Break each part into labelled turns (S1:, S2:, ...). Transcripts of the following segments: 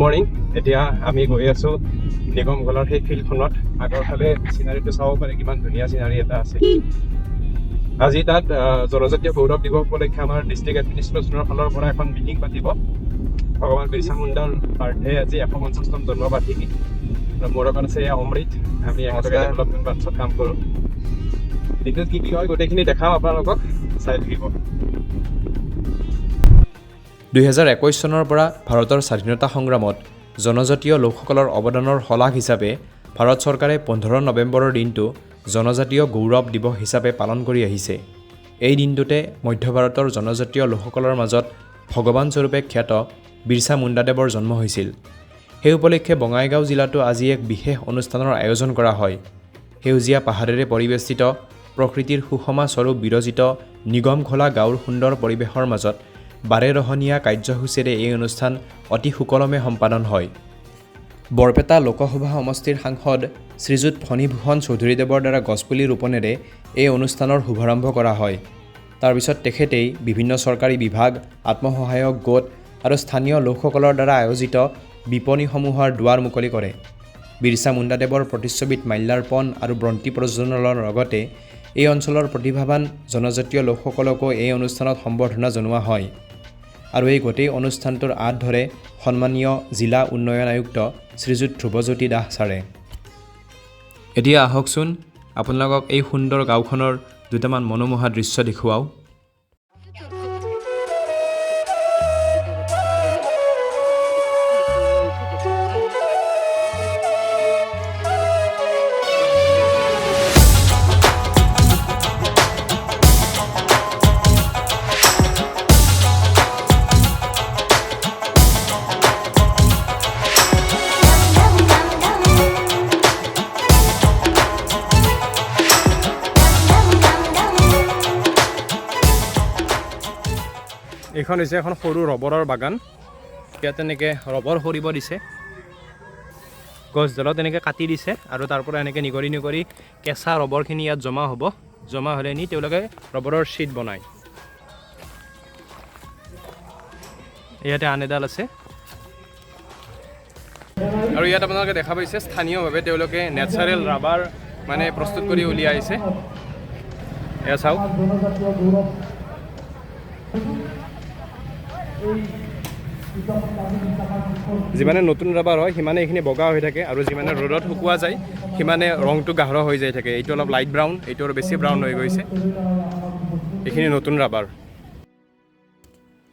S1: Morning এতিয়া আমি গৈ আছো নিগম গলৰ সেই ফিল্ডখনত আগৰফালে চিনাৰীটো চাব পাৰে কিমান ধুনীয়া চিনাৰী এটা আছে আজি তাত জনজাতীয় গৌৰৱ দিৱস উপলক্ষে আমাৰ ডিষ্ট্ৰিক্ট এডমিনিষ্ট্ৰেশ্যনৰ ফালৰ পৰা এখন মিটিং পাতিব ভগৱান বিৰচা মুণ্ডাৰ বাৰ্থডে আজি 150তম জন্মবাৰ্ষিকী মোৰ লগত আছে অমৃত আমি একেলগে ডেভেলপমেণ্ট ব্ৰাঞ্চত কাম কৰোঁ দিনটোত কি হয় গোটেইখিনি দেখাম আপোনালোকক চাই থাকিব
S2: 2021 চনৰ পৰা ভাৰতৰ স্বাধীনতা সংগ্ৰামত জনজাতীয় লোকসকলৰ অৱদানৰ শলাগ হিচাপে ভাৰত চৰকাৰে 15 নৱেম্বৰৰ দিনটো জনজাতীয় গৌৰৱ দিৱস হিচাপে পালন কৰি আহিছে। এই দিনটোতে মধ্য ভাৰতৰ জনজাতীয় লোকসকলৰ মাজত ভগৱান স্বৰূপে খ্যাত বিৰচা মুণ্ডাদেৱৰ জন্ম হৈছিল। সেই উপলক্ষে বঙাইগাঁও জিলাতো আজি এক বিশেষ অনুষ্ঠানৰ আয়োজন কৰা হয়। সেউজীয়া পাহাৰেৰে পৰিবেষ্টিত প্ৰকৃতিৰ সুষমা স্বৰূপ বিৰজিত নিগম খোলা গাঁৱৰ সুন্দৰ পৰিৱেশৰ মাজত বাৰেৰহণীয়া কাৰ্যসূচীৰে এই অনুষ্ঠান অতি সুকলমে সম্পাদন হয়। বৰপেটা লোকসভা সমষ্টিৰ সাংসদ শ্ৰীযুত ফণীভূষণ চৌধুৰীদেৱৰ দ্বাৰা গছপুলি ৰোপণেৰে এই অনুষ্ঠানৰ শুভাৰম্ভ কৰা হয়। তাৰপিছত তেখেতেই বিভিন্ন চৰকাৰী বিভাগ, আত্মসহায়ক গোট আৰু স্থানীয় লোকসকলৰ দ্বাৰা আয়োজিত বিপণীসমূহৰ দুৱাৰ মুকলি কৰে। বিৰচা মুণ্ডাদেৱৰ প্ৰতিচ্ছবিত মাল্যাৰ্পণ আৰু বন্তি প্ৰজ্বলনৰ লগতে এই অঞ্চলৰ প্ৰতিভাৱান জনজাতীয় লোকসকলকো এই অনুষ্ঠানত সম্বৰ্ধনা জনোৱা হয়। আৰু এই গোটেই অনুষ্ঠানটোৰ আঁত ধৰে সন্মানীয় জিলা উন্নয়ন আয়ুক্ত শ্ৰীযুত ধ্ৰুৱজ্যোতি দাস ছাৰে। এতিয়া আহকচোন আপোনালোকক এই সুন্দৰ গাঁওখনৰ দুটামান মনোমোহা দৃশ্য দেখুৱাওঁ।
S1: এইখন হৈছে এখন সৰু ৰবৰৰ বাগান ইয়াত এনেকৈ ৰবৰ সৰিব দিছে গছডালত এনেকৈ কাটি দিছে আৰু তাৰ পৰা এনেকৈ নিগৰি নিগৰি কেঁচা ৰবৰখিনি ইয়াত জমা হ'ব জমা হ'লে নি তেওঁলোকে ৰবৰৰ শ্বীট বনায় ইয়াতে আন এডাল আছে আৰু ইয়াত আপোনালোকে দেখা পাইছে স্থানীয়ভাৱে তেওঁলোকে নেচাৰেল ৰাবাৰ মানে প্ৰস্তুত কৰি উলিয়াইছে এয়া চাওক যিমানে নতুন ৰাবাৰ হয় সিমানে এইখিনি বগা হৈ থাকে আৰু যিমানে ৰ'দত শুকোৱা যায় সিমানে ৰংটো গাঢ় হৈ যায় থাকে এইটো অলপ লাইট ব্ৰাউন এইটো আৰু বেছি ব্ৰাউন হৈ গৈছে এইখিনি নতুন ৰাবাৰ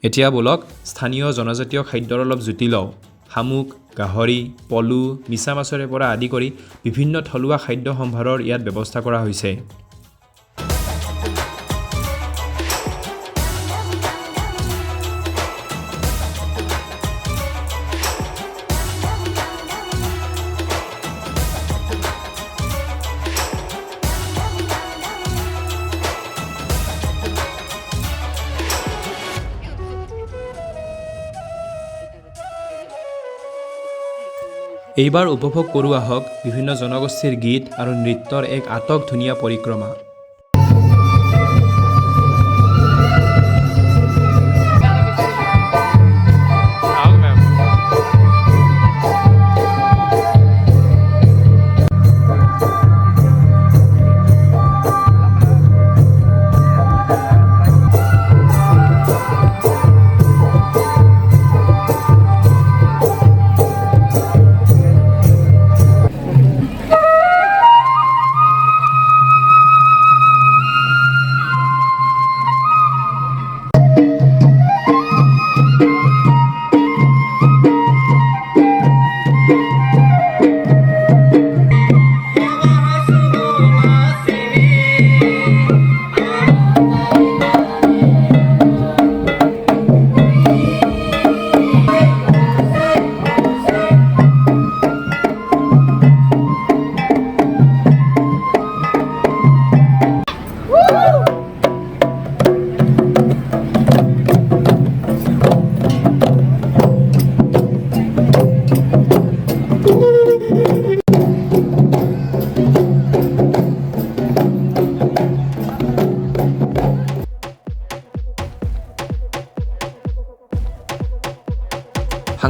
S2: এতিয়া বলক স্থানীয় জনজাতীয় খাদ্যৰ অলপ জুতি লওঁ। শামুক, গাহৰি, পলু, মিছা মাছৰে পৰা আদি কৰি বিভিন্ন থলুৱা খাদ্য সম্ভাৰৰ ইয়াত ব্যৱস্থা কৰা হৈছে। এইবাৰ উপভোগ কৰোঁ আহক বিভিন্ন জনগোষ্ঠীৰ গীত আৰু নৃত্যৰ এক আটক ধুনীয়া পৰিক্ৰমা।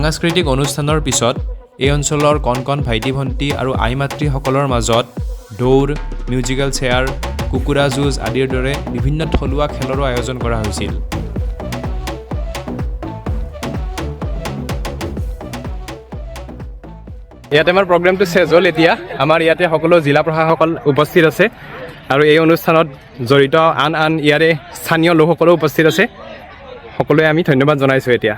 S2: সাংস্কৃতিক অনুষ্ঠানৰ পিছত এই অঞ্চলৰ কণ কণ ভাইটি ভণ্টি আৰু আই মাতৃসকলৰ মাজত দৌৰ, মিউজিকেল চেয়াৰ, কুকুৰা যুঁজ আদিৰ দৰে বিভিন্ন থলুৱা খেলৰো আয়োজন কৰা হৈছিল।
S1: ইয়াতে আমাৰ প্ৰগ্ৰেমটো চেজ হ'ল। এতিয়া আমাৰ ইয়াতে সকলো জিলা প্ৰশাসকল উপস্থিত আছে আৰু এই অনুষ্ঠানত জড়িত আন ইয়াৰে স্থানীয় লোকসকলেও উপস্থিত আছে। সকলোৱে আমি ধন্যবাদ জনাইছোঁ এতিয়া।